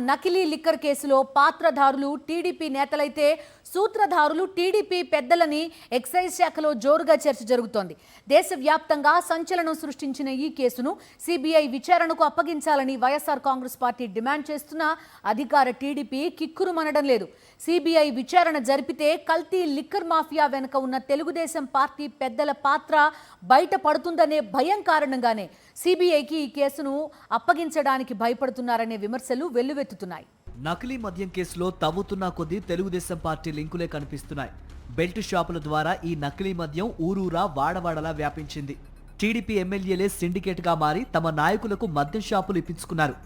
నకిలీ లిక్కర్ కేసులో పాత్రధారులు టీడీపీ నేతలైతే సూత్రధారులు టీడీపీ పెద్దలని ఎక్సైజ్ శాఖలో జోరుగా చర్చ జరుగుతోంది. దేశవ్యాప్తంగా సంచలనం సృష్టించిన ఈ కేసును సిబిఐ విచారణకు అప్పగించాలని వైఎస్ఆర్ కాంగ్రెస్ పార్టీ డిమాండ్ చేస్తున్నా అధికార టీడీపీ కిక్కురుమనడం లేదు. సిబిఐ విచారణ జరిపితే కల్తీ లిక్కర్ మాఫియా వెనుక ఉన్న తెలుగుదేశం పార్టీ పెద్దల పాత్ర బయటపడుతుందనే భయం కారణంగానే సిబిఐకి ఈ కేసును అప్పగించడానికి భయపడుతున్నారనే విమర్శలు వెల్లువెత్తుతున్నాయి. నకిలీ మద్యం కేసులో తవ్వుతున్న కొద్దీ తెలుగుదేశం పార్టీ లింకులే కనిపిస్తున్నాయి. బెల్ట్ షాపుల ద్వారా ఈ నకిలీ మద్యం ఊరూరా వాడవాడలా వ్యాపించింది. టీడీపీ ఎమ్మెల్యేలే సిండికేట్ గా మారి తమ నాయకులకు మద్యం షాపులు ఇప్పించుకున్నారు.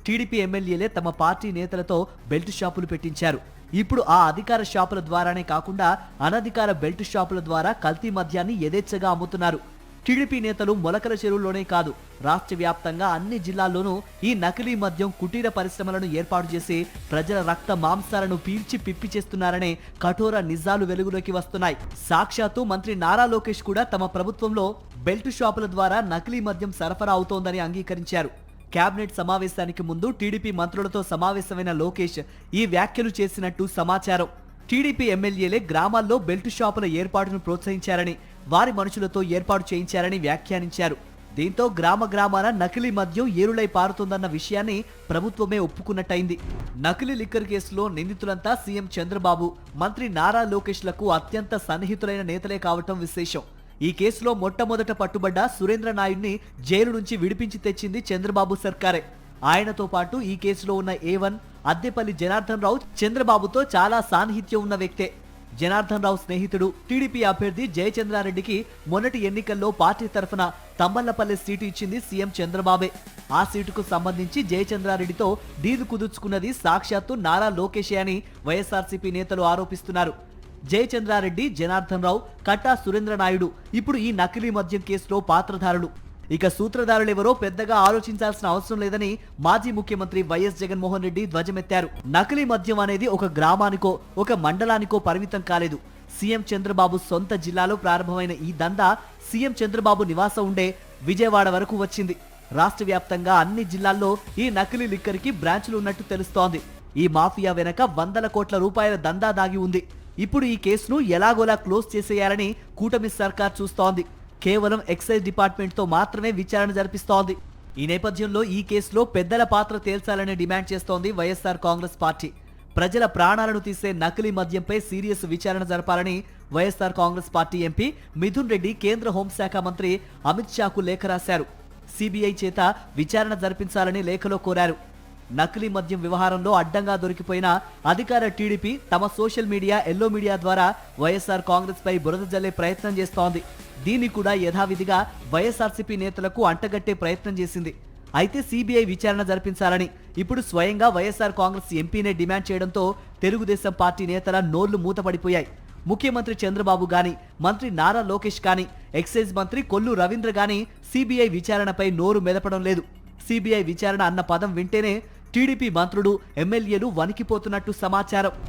టీడీపీ ఎమ్మెల్యేలే తమ పార్టీ నేతలతో బెల్ట్ షాపులు పెట్టించారు. ఇప్పుడు ఆ అధికార షాపుల ద్వారానే కాకుండా అనధికార బెల్ట్ షాపుల ద్వారా కల్తీ మద్యాన్ని యథేచ్ఛగా అమ్ముతున్నారు. టీడీపీ నేతలు మొలకల చెరువులోనే కాదు, రాష్ట్ర వ్యాప్తంగా అన్ని జిల్లాల్లోనూ ఈ నకిలీ మద్యం కుటీర పరిశ్రమలను ఏర్పాటు చేసి ప్రజల రక్త మాంసాలను పీల్చి పిప్పి చేస్తున్నారనే కఠోర నిజాలు వెలుగులోకి వస్తున్నాయి. సాక్షాత్తు మంత్రి నారా లోకేష్ కూడా తమ ప్రభుత్వంలో బెల్ట్ షాపుల ద్వారా నకిలీ మద్యం సరఫరా అవుతోందని అంగీకరించారు. కేబినెట్ సమావేశానికి ముందు టీడీపీ మంత్రులతో సమావేశమైన లోకేష్ ఈ వ్యాఖ్యలు చేసినట్టు సమాచారం. టీడీపీ ఎమ్మెల్యేలే గ్రామాల్లో బెల్ట్ షాపుల ఏర్పాటును ప్రోత్సహించారని, వారి మనుషులతో ఏర్పాటు చేయించారని వ్యాఖ్యానించారు. దీంతో గ్రామాన నకిలీ మద్యం ఏరులై పారుతోందన్న విషయాన్ని ప్రభుత్వమే ఒప్పుకున్నట్టయింది. నకిలీ లిక్కర్ కేసులో నిందితులంతా సీఎం చంద్రబాబు, మంత్రి నారా లోకేష్లకు అత్యంత సన్నిహితులైన నేతలే కావటం విశేషం. ఈ కేసులో మొట్టమొదట పట్టుబడ్డ సురేంద్ర నాయుడిని జైలు నుంచి విడిపించి తెచ్చింది చంద్రబాబు సర్కారే. ఆయనతో పాటు ఈ కేసులో ఉన్న A1 అద్దెపల్లి జనార్దన్ రావు చంద్రబాబుతో చాలా సాన్నిహిత్యం ఉన్న వ్యక్తే. జనార్దన్ రావు స్నేహితుడు టీడీపీ అభ్యర్థి జయచంద్రారెడ్డికి మొన్నటి ఎన్నికల్లో పార్టీ తరఫున తంబళ్లపల్లి సీటు ఇచ్చింది సీఎం చంద్రబాబే. ఆ సీటుకు సంబంధించి జయచంద్రారెడ్డితో డీలు కుదుర్చుకున్నది సాక్షాత్తు నారా లోకేషే అని వైఎస్ఆర్సీపీ నేతలు ఆరోపిస్తున్నారు. జయచంద్రారెడ్డి, జనార్దన్ రావు, కట్టా సురేంద్ర నాయుడు ఇప్పుడు ఈ నకిలీ మద్యం కేసులో పాత్రధారులు. ఇక సూత్రధారులెవరో పెద్దగా ఆలోచించాల్సిన అవసరం లేదని మాజీ ముఖ్యమంత్రి వైఎస్ జగన్మోహన్ రెడ్డి ధ్వజమెత్తారు. నకిలీ మద్యం అనేది ఒక గ్రామానికో ఒక మండలానికో పరిమితం కాలేదు. సీఎం చంద్రబాబు సొంత జిల్లాలో ప్రారంభమైన ఈ దందా సీఎం చంద్రబాబు నివాసం ఉండే విజయవాడ వరకు వచ్చింది. రాష్ట్ర వ్యాప్తంగా అన్ని జిల్లాల్లో ఈ నకిలీ లిక్కర్కి బ్రాంచులు ఉన్నట్టు తెలుస్తోంది. ఈ మాఫియా వెనక వందల కోట్ల రూపాయల దందా దాగి ఉంది. ఇప్పుడు ఈ కేసును ఎలాగోలా క్లోజ్ చేసేయాలని కూటమి సర్కార్ చూస్తోంది. కేవలం ఎక్సైజ్ డిపార్ట్మెంట్తో మాత్రమే విచారణ జరిపిస్తోంది. ఈ నేపథ్యంలో ఈ కేసులో పెద్దల పాత్ర తేల్చాలని డిమాండ్ చేస్తోంది వైఎస్ఆర్ కాంగ్రెస్ పార్టీ. ప్రజల ప్రాణాలను తీసే నకిలీ మద్యంపై సీరియస్ విచారణ జరపాలని వైఎస్ఆర్ కాంగ్రెస్ పార్టీ ఎంపీ మిథున్ రెడ్డి కేంద్ర హోంశాఖ మంత్రి అమిత్ షాకు లేఖ రాశారు. సిబిఐ చేత విచారణ జరిపించాలని లేఖలో కోరారు. నకిలీ మద్యం వ్యవహారంలో అడ్డంగా దొరికిపోయిన అధికార టీడీపీ తమ సోషల్ మీడియా, ఎల్లో మీడియా ద్వారా వైఎస్ఆర్ కాంగ్రెస్ పై బురద జల్లే ప్రయత్నం చేస్తోంది. దీన్ని కూడా యథావిధిగా వైఎస్ఆర్సీపీ నేతలకు అంటగట్టే ప్రయత్నం చేసింది. అయితే సిబిఐ విచారణ జరిపించాలని ఇప్పుడు స్వయంగా వైఎస్ఆర్ కాంగ్రెస్ ఎంపీనే డిమాండ్ చేయడంతో తెలుగుదేశం పార్టీ నేతల నోళ్లు మూతపడిపోయాయి. ముఖ్యమంత్రి చంద్రబాబు గాని, మంత్రి నారా లోకేష్ గాని, ఎక్సైజ్ మంత్రి కొల్లు రవీంద్ర గాని సిబిఐ విచారణపై నోరు మెదపడం లేదు. సిబిఐ విచారణ అన్న పదం వింటేనే టీడీపీ మంత్రులు, ఎమ్మెల్యేలు వణికిపోతున్నట్టు సమాచారం.